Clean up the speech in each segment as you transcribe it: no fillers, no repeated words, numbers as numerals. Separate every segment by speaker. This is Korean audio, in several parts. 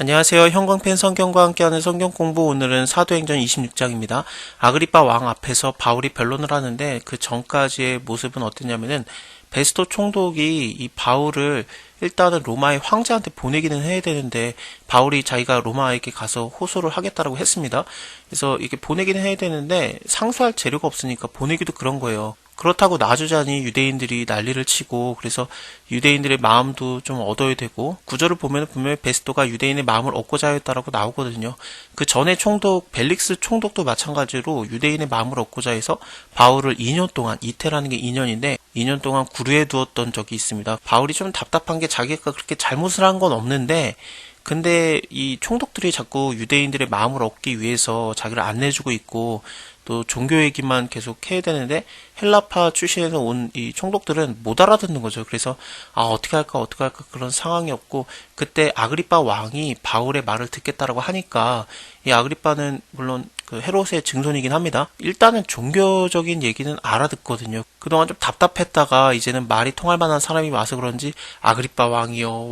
Speaker 1: 안녕하세요. 형광펜 성경과 함께하는 성경 공부, 오늘은 사도행전 26장입니다. 아그리빠 왕 앞에서 바울이 변론을 하는데 그 전까지의 모습은 어땠냐면은 베스토 총독이 이 바울을 일단은 로마의 황제한테 보내기는 해야 되는데 바울이 자기가 로마에게 가서 호소를 하겠다라고 했습니다. 그래서 이게 보내기는 해야 되는데 상소할 재료가 없으니까 보내기도 그런 거예요. 그렇다고 놔주자니 유대인들이 난리를 치고, 그래서 유대인들의 마음도 좀 얻어야 되고, 구절을 보면 분명히 베스토가 유대인의 마음을 얻고자 하였다라고 나오거든요. 그 전에 총독 벨릭스 총독도 마찬가지로 유대인의 마음을 얻고자 해서 바울을 2년 동안, 이태라는 게 2년인데 2년 동안 구류해 두었던 적이 있습니다. 바울이 좀 답답한 게 자기가 그렇게 잘못을 한 건 없는데, 근데 이 총독들이 자꾸 유대인들의 마음을 얻기 위해서 자기를 안 내주고 있고, 또 종교 얘기만 계속 해야 되는데 헬라파 출신에서 온 이 총독들은 못 알아듣는 거죠. 그래서 어떻게 할까 그런 상황이었고, 그때 아그리빠 왕이 바울의 말을 듣겠다라고 하니까 이 아그리빠는 물론 그 헤롯의 증손이긴 합니다. 일단은 종교적인 얘기는 알아듣거든요. 그동안 좀 답답했다가 이제는 말이 통할 만한 사람이 와서 그런지 아그리빠 왕이요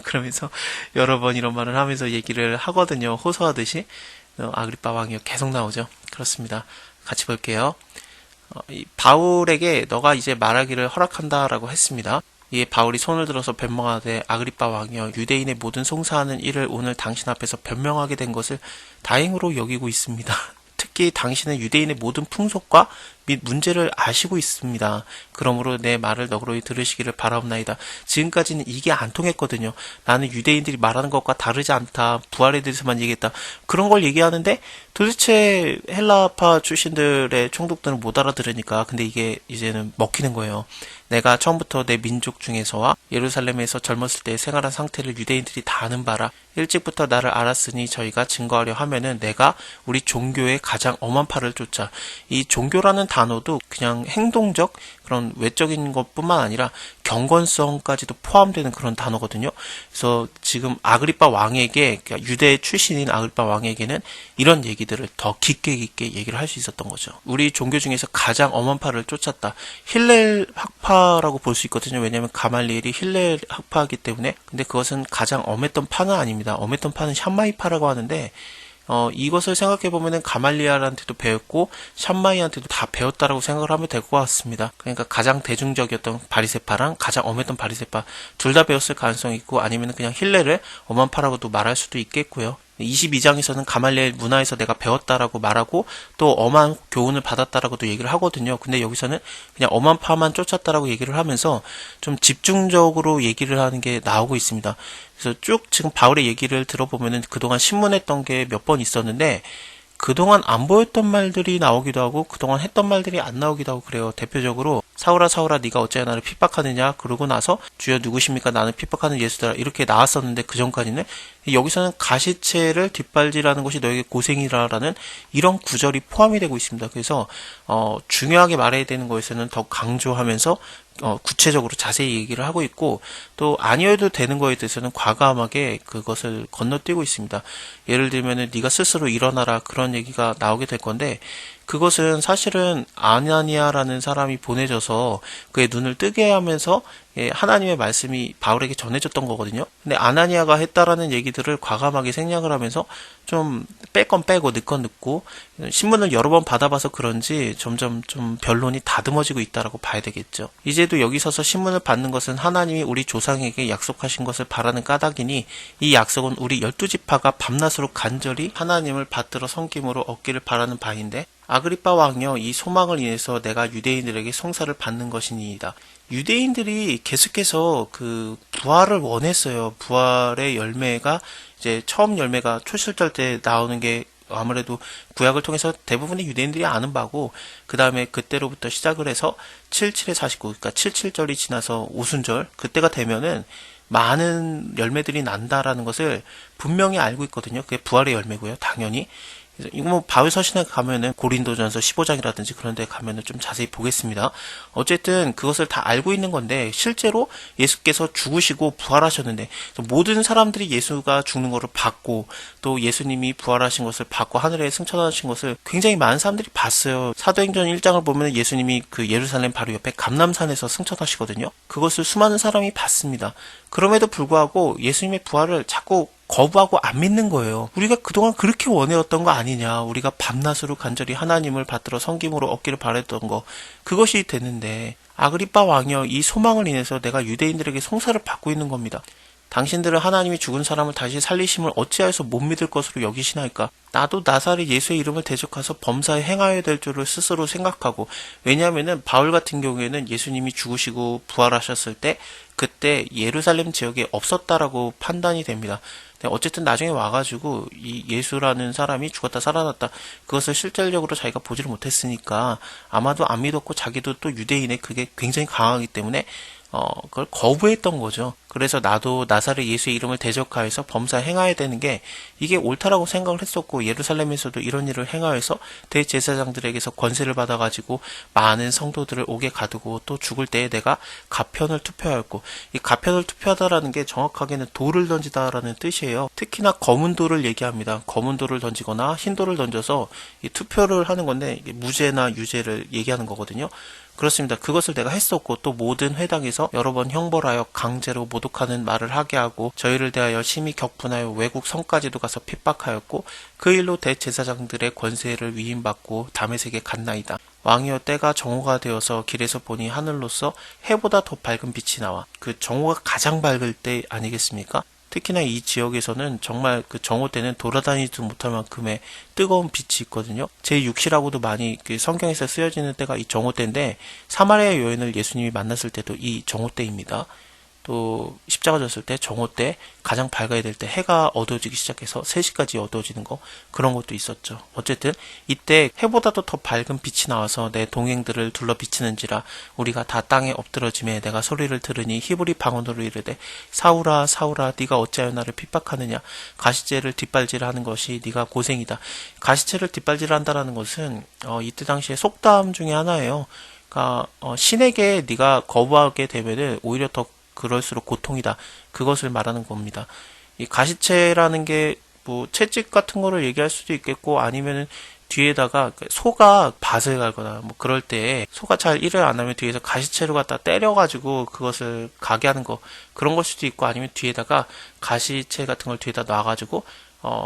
Speaker 1: 그러면서 여러 번 이런 말을 하면서 얘기를 하거든요. 호소하듯이. 아그리빠 왕이요 계속 나오죠. 그렇습니다. 같이 볼게요. 이 바울에게 너가 이제 말하기를 허락한다라고 했습니다. 이에 바울이 손을 들어서 변명하되 아그리빠 왕이여, 유대인의 모든 송사하는 일을 오늘 당신 앞에서 변명하게 된 것을 다행으로 여기고 있습니다. 특히 당신은 유대인의 모든 풍속과 및 문제를 아시고 있습니다. 그러므로 내 말을 너그러이 들으시기를 바라옵나이다. 지금까지는 이게 안 통했거든요. 나는 유대인들이 말하는 것과 다르지 않다. 부활에 대해서만 얘기했다. 그런 걸 얘기하는데 도대체 헬라파 출신들의 총독들은 못 알아들으니까, 근데 이게 이제는 먹히는 거예요. 내가 처음부터 내 민족 중에서와 예루살렘에서 젊었을 때 생활한 상태를 유대인들이 다 아는 바라. 일찍부터 나를 알았으니 저희가 증거하려 하면은 내가 우리 종교의 가장 엄한 팔을 쫓아. 이 종교라는 단어도 그냥 행동적 그런 외적인 것뿐만 아니라 경건성까지도 포함되는 그런 단어거든요. 그래서 지금 아그리빠 왕에게, 그러니까 유대 출신인 아그리빠 왕에게는 이런 얘기들을 더 깊게 얘기를 할 수 있었던 거죠. 우리 종교 중에서 가장 엄한 파를 쫓았다. 힐렐 학파라고 볼 수 있거든요. 왜냐하면 가말리엘이 힐렐 학파이기 때문에. 근데 그것은 가장 엄했던 파는 아닙니다. 엄했던 파는 샴마이파라고 하는데, 이것을 생각해보면은 가말리알한테도 배웠고 샴마이한테도 다 배웠다라고 생각을 하면 될 것 같습니다. 그러니까 가장 대중적이었던 바리새파랑 가장 엄했던 바리새파 둘 다 배웠을 가능성이 있고, 아니면 그냥 힐레를 엄한 파라고도 말할 수도 있겠고요. 22장에서는 가말리엘 문화에서 내가 배웠다라고 말하고 또 엄한 교훈을 받았다라고도 얘기를 하거든요. 근데 여기서는 그냥 엄한 파만 쫓았다라고 얘기를 하면서 좀 집중적으로 얘기를 하는 게 나오고 있습니다. 그래서 쭉 지금 바울의 얘기를 들어보면은 그동안 신문했던 게 몇 번 있었는데 그동안 안 보였던 말들이 나오기도 하고 그동안 했던 말들이 안 나오기도 하고 그래요. 대표적으로 사울아 사울아 네가 어찌하여 나를 핍박하느냐, 그러고 나서 주여 누구십니까, 나는 핍박하는 예수다, 이렇게 나왔었는데 그 전까지는 여기서는 가시체를 뒷발질하는 것이 너에게 고생이라라는 이런 구절이 포함이 되고 있습니다. 그래서 중요하게 말해야 되는 것에서는 더 강조하면서 구체적으로 자세히 얘기를 하고 있고, 또 아니어도 되는 거에 대해서는 과감하게 그것을 건너뛰고 있습니다. 예를 들면은 네가 스스로 일어나라, 그런 얘기가 나오게 될 건데, 그것은 사실은 아나니아라는 사람이 보내져서 그의 눈을 뜨게 하면서 하나님의 말씀이 바울에게 전해졌던 거거든요. 근데 아나니아가 했다라는 얘기들을 과감하게 생략을 하면서 좀 뺄 건 빼고 넣을 건 넣고, 신문을 여러 번 받아봐서 그런지 점점 좀 변론이 다듬어지고 있다라고 봐야 되겠죠. 이제도 여기 서서 신문을 받는 것은 하나님이 우리 조상에게 약속하신 것을 바라는 까닭이니 이 약속은 우리 12지파가 밤낮으로 간절히 하나님을 받들어 섬김으로 얻기를 바라는 바인데, 아그리빠 왕이여, 이 소망을 인해서 내가 유대인들에게 송사를 받는 것이니이다. 유대인들이 계속해서 그 부활을 원했어요. 부활의 열매가 이제 처음 열매가 초실절 때 나오는 게 아무래도 구약을 통해서 대부분의 유대인들이 아는 바고, 그 다음에 그때로부터 시작을 해서 77에 49, 그러니까 77절이 지나서 오순절, 그때가 되면은 많은 열매들이 난다라는 것을 분명히 알고 있거든요. 그게 부활의 열매고요, 당연히. 이거 뭐 바울 서신에 가면은 고린도전서 15장이라든지 그런 데 가면은 좀 자세히 보겠습니다. 어쨌든 그것을 다 알고 있는 건데, 실제로 예수께서 죽으시고 부활하셨는데 모든 사람들이 예수가 죽는 것을 봤고 또 예수님이 부활하신 것을 봤고 하늘에 승천하신 것을 굉장히 많은 사람들이 봤어요. 사도행전 1장을 보면 예수님이 그 예루살렘 바로 옆에 감람산에서 승천하시거든요. 그것을 수많은 사람이 봤습니다. 그럼에도 불구하고 예수님의 부활을 자꾸 거부하고 안 믿는 거예요. 우리가 그동안 그렇게 원해왔던 거 아니냐. 우리가 밤낮으로 간절히 하나님을 받들어 섬김으로 얻기를 바랬던 거. 그것이 됐는데 아그리빠 왕이여, 이 소망을 인해서 내가 유대인들에게 송사를 받고 있는 겁니다. 당신들은 하나님이 죽은 사람을 다시 살리심을 어찌하여서 못 믿을 것으로 여기시나이까? 나도 나사렛 예수의 이름을 대적해서 범사에 행하여야 될 줄을 스스로 생각하고, 왜냐하면은 바울 같은 경우에는 예수님이 죽으시고 부활하셨을 때 그때 예루살렘 지역에 없었다라고 판단이 됩니다. 어쨌든 나중에 와가지고 이 예수라는 사람이 죽었다 살아났다, 그것을 실질적으로 자기가 보지를 못했으니까 아마도 안 믿었고, 자기도 또 유대인의 그게 굉장히 강하기 때문에 그걸 거부했던 거죠. 그래서 나도 나사렛 예수의 이름을 대적하여서 범사 행하여야 되는 게 이게 옳다라고 생각을 했었고, 예루살렘에서도 이런 일을 행하여서 대제사장들에게서 권세를 받아가지고 많은 성도들을 옥에 가두고, 또 죽을 때에 내가 가편을 투표하였고, 이 가편을 투표하다라는 게 정확하게는 돌을 던지다라는 뜻이에요. 특히나 검은 돌을 얘기합니다. 검은 돌을 던지거나 흰 돌을 던져서 이 투표를 하는 건데, 이게 무죄나 유죄를 얘기하는 거거든요. 그렇습니다. 그것을 내가 했었고, 또 모든 회당에서 여러 번 형벌하여 강제로 모독하는 말을 하게 하고, 저희를 대하여 심히 격분하여 외국 성까지도 가서 핍박하였고, 그 일로 대제사장들의 권세를 위임받고 다메섹에 갔나이다. 왕이여, 때가 정오가 되어서 길에서 보니 하늘로서 해보다 더 밝은 빛이 나와. 그 정오가 가장 밝을 때 아니겠습니까? 특히나 이 지역에서는 정말 그 정오 때는 돌아다니지도 못할 만큼의 뜨거운 빛이 있거든요. 제6시라고도 많이 그 성경에서 쓰여지는 때가 이 정오 때인데, 사마리아 여인을 예수님이 만났을 때도 이 정오 때입니다. 또 십자가 졌을 때 정오 때 가장 밝아야 될 때, 해가 어두워지기 시작해서 3시까지 어두워지는 거, 그런 것도 있었죠. 어쨌든 이때 해보다도 더 밝은 빛이 나와서 내 동행들을 둘러 비치는지라 우리가 다 땅에 엎드러짐에 내가 소리를 들으니 히브리 방언으로 이르되, 사울아 사울아 네가 어찌하여 나를 핍박하느냐. 가시채를 뒷발질하는 것이 네가 고생이다. 가시채를 뒷발질한다라는 것은 이때 당시에 속담 중에 하나예요. 그러니까 신에게 네가 거부하게 되면은 오히려 더 그럴수록 고통이다. 그것을 말하는 겁니다. 이 가시채라는 게 뭐 채찍 같은 거를 얘기할 수도 있겠고, 아니면은 뒤에다가 소가 밭을 갈거나 뭐 그럴 때 소가 잘 일을 안 하면 뒤에서 가시채로 갖다 때려가지고 그것을 가게 하는 거, 그런 걸 수도 있고, 아니면 뒤에다가 가시채 같은 걸 뒤에다 놔가지고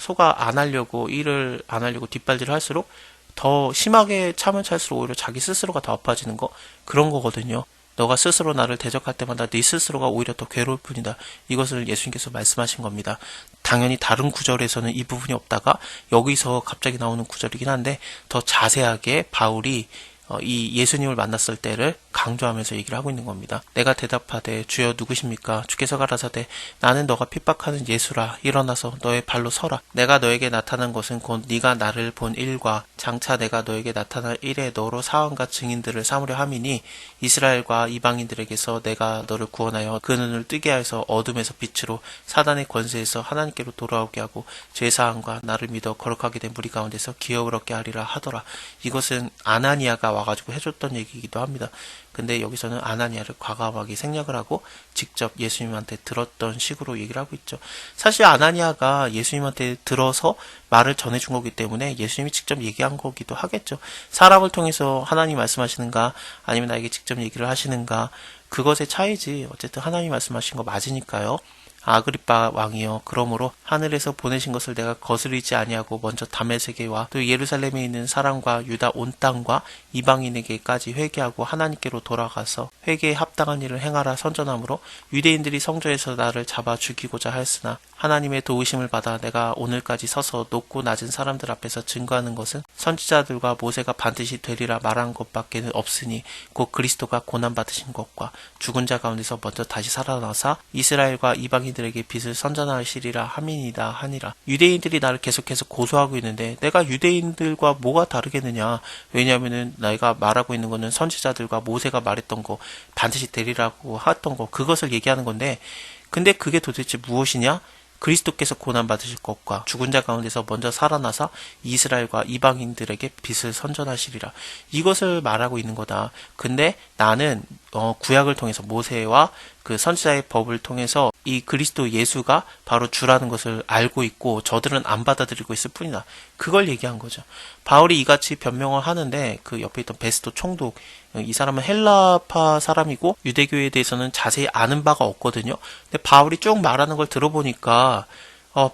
Speaker 1: 소가 안 하려고, 일을 안 하려고 뒷발질을 할수록 더 심하게 차면 찰수록 오히려 자기 스스로가 더 아파지는 거, 그런 거거든요. 너가 스스로 나를 대적할 때마다 네 스스로가 오히려 더 괴로울 뿐이다. 이것을 예수님께서 말씀하신 겁니다. 당연히 다른 구절에서는 이 부분이 없다가 여기서 갑자기 나오는 구절이긴 한데, 더 자세하게 바울이 이 예수님을 만났을 때를 강조하면서 얘기를 하고 있는 겁니다. 내가 대답하되 주여 누구십니까? 주께서 가라사대 나는 너가 핍박하는 예수라. 일어나서 너의 발로 서라. 내가 너에게 나타난 것은 곧 네가 나를 본 일과 장차 내가 너에게 나타날 일에 너로 사원과 증인들을 삼으려 함이니, 이스라엘과 이방인들에게서 내가 너를 구원하여 그 눈을 뜨게 하여서 어둠에서 빛으로 사단의 권세에서 하나님께로 돌아오게 하고 죄사함과 나를 믿어 거룩하게 된 무리 가운데서 기업을 얻게 하리라 하더라. 이것은 아나니아가 와가지고 해줬던 얘기이기도 합니다. 근데 여기서는 아나니아를 과감하게 생략을 하고 직접 예수님한테 들었던 식으로 얘기를 하고 있죠. 사실 아나니아가 예수님한테 들어서 말을 전해준 거기 때문에 예수님이 직접 얘기한 거기도 하겠죠. 사람을 통해서 하나님 말씀하시는가, 아니면 나에게 직접 얘기를 하시는가, 그것의 차이지. 어쨌든 하나님 말씀하신 거 맞으니까요. 아그리빠 왕이여, 그러므로 하늘에서 보내신 것을 내가 거스르지 아니하고 먼저 다메섹에와 또 예루살렘에 있는 사람과 유다 온 땅과 이방인에게까지 회개하고 하나님께로 돌아가서 회개에 합당한 일을 행하라 선전함으로, 유대인들이 성전에서 나를 잡아 죽이고자 하였으나 하나님의 도우심을 받아 내가 오늘까지 서서 높고 낮은 사람들 앞에서 증거하는 것은 선지자들과 모세가 반드시 되리라 말한 것밖에는 없으니, 곧 그리스도가 고난받으신 것과 죽은 자 가운데서 먼저 다시 살아나사 이스라엘과 이방인들에게 빛을 선전하시리라 함이니이다 하니라. 유대인들이 나를 계속해서 고소하고 있는데 내가 유대인들과 뭐가 다르겠느냐. 왜냐하면은 내가 말하고 있는 거는 선지자들과 모세가 말했던 거, 반드시 되리라고 했던 거, 그것을 얘기하는 건데, 근데 그게 도대체 무엇이냐? 그리스도께서 고난받으실 것과 죽은 자 가운데서 먼저 살아나사 이스라엘과 이방인들에게 빛을 선전하시리라. 이것을 말하고 있는 거다. 근데 나는 구약을 통해서 모세와 그 선지자의 법을 통해서 이 그리스도 예수가 바로 주라는 것을 알고 있고 저들은 안 받아들이고 있을 뿐이다. 그걸 얘기한 거죠. 바울이 이같이 변명을 하는데 그 옆에 있던 베스도 총독, 이 사람은 헬라파 사람이고 유대교에 대해서는 자세히 아는 바가 없거든요. 근데 바울이 쭉 말하는 걸 들어보니까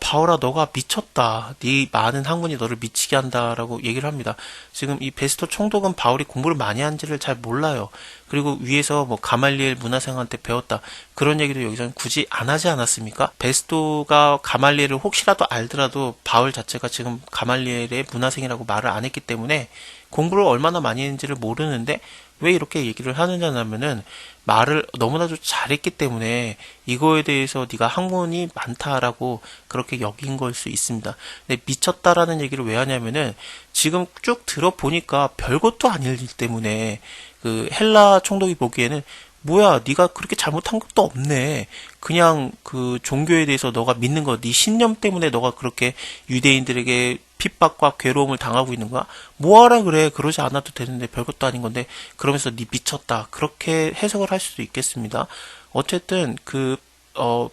Speaker 1: 바울아, 너가 미쳤다. 네 많은 학문이 너를 미치게 한다라고 얘기를 합니다. 지금 이 베스토 총독은 바울이 공부를 많이 한지를 잘 몰라요. 그리고 위에서 뭐 가말리엘 문화생한테 배웠다. 그런 얘기도 여기서는 굳이 안 하지 않았습니까? 베스토가 가말리엘을 혹시라도 알더라도 바울 자체가 지금 가말리엘의 문화생이라고 말을 안 했기 때문에 공부를 얼마나 많이 했는지를 모르는데 왜 이렇게 얘기를 하느냐면은 말을 너무나도 잘했기 때문에 이거에 대해서 네가 학문이 많다라고 그렇게 여긴 걸 수 있습니다. 근데 미쳤다라는 얘기를 왜 하냐면은 지금 쭉 들어보니까 별것도 아닐 일 때문에 그 헬라 총독이 보기에는 뭐야, 네가 그렇게 잘못한 것도 없네. 그냥 그 종교에 대해서 너가 믿는 거, 네 신념 때문에 너가 그렇게 유대인들에게 핍박과 괴로움을 당하고 있는 거야? 뭐하라 그래? 그러지 않아도 되는데 별것도 아닌 건데 그러면서 네 미쳤다. 그렇게 해석을 할 수도 있겠습니다. 어쨌든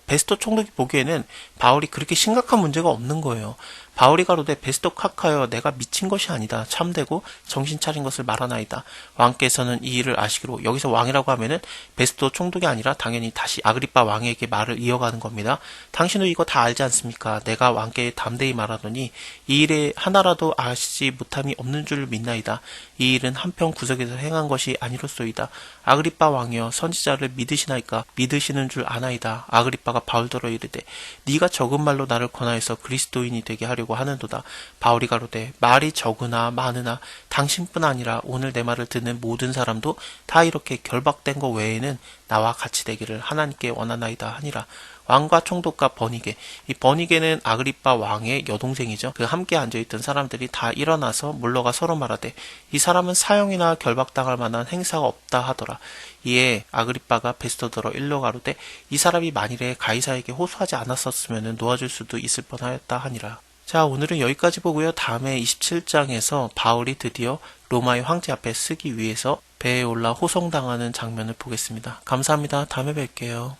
Speaker 1: 베스토 총독이 보기에는 바울이 그렇게 심각한 문제가 없는 거예요. 바울이 가로되 베스토 카카여 내가 미친 것이 아니다. 참되고 정신 차린 것을 말하나이다. 왕께서는 이 일을 아시기로. 여기서 왕이라고 하면은 베스토 총독이 아니라 당연히 다시 아그리빠 왕에게 말을 이어가는 겁니다. 당신도 이거 다 알지 않습니까? 내가 왕께 담대히 말하더니 이 일에 하나라도 아시지 못함이 없는 줄 믿나이다. 이 일은 한편 구석에서 행한 것이 아니로소이다. 아그리빠 왕이여 선지자를 믿으시나이까? 믿으시는 줄 아나이다. 아그리빠가 바울더러 이르되 네가 적은 말로 나를 권하여서 그리스도인이 되게 하려고 하는도다. 바울이 가로되 말이 적으나 많으나 당신뿐 아니라 오늘 내 말을 듣는 모든 사람도 다 이렇게 결박된 것 외에는 나와 같이 되기를 하나님께 원하나이다 하니라. 왕과 총독과 버니게, 이 버니게는 아그리빠 왕의 여동생이죠. 그 함께 앉아있던 사람들이 다 일어나서 물러가 서로 말하되 이 사람은 사형이나 결박당할 만한 행사가 없다 하더라. 이에 아그리빠가 베스토더러 일러 가로되 이 사람이 만일에 가이사에게 호소하지 않았었으면 놓아줄 수도 있을 뻔하였다 하니라. 자, 오늘은 여기까지 보고요. 다음에 27장에서 바울이 드디어 로마의 황제 앞에 쓰기 위해서 배에 올라 호송당하는 장면을 보겠습니다. 감사합니다. 다음에 뵐게요.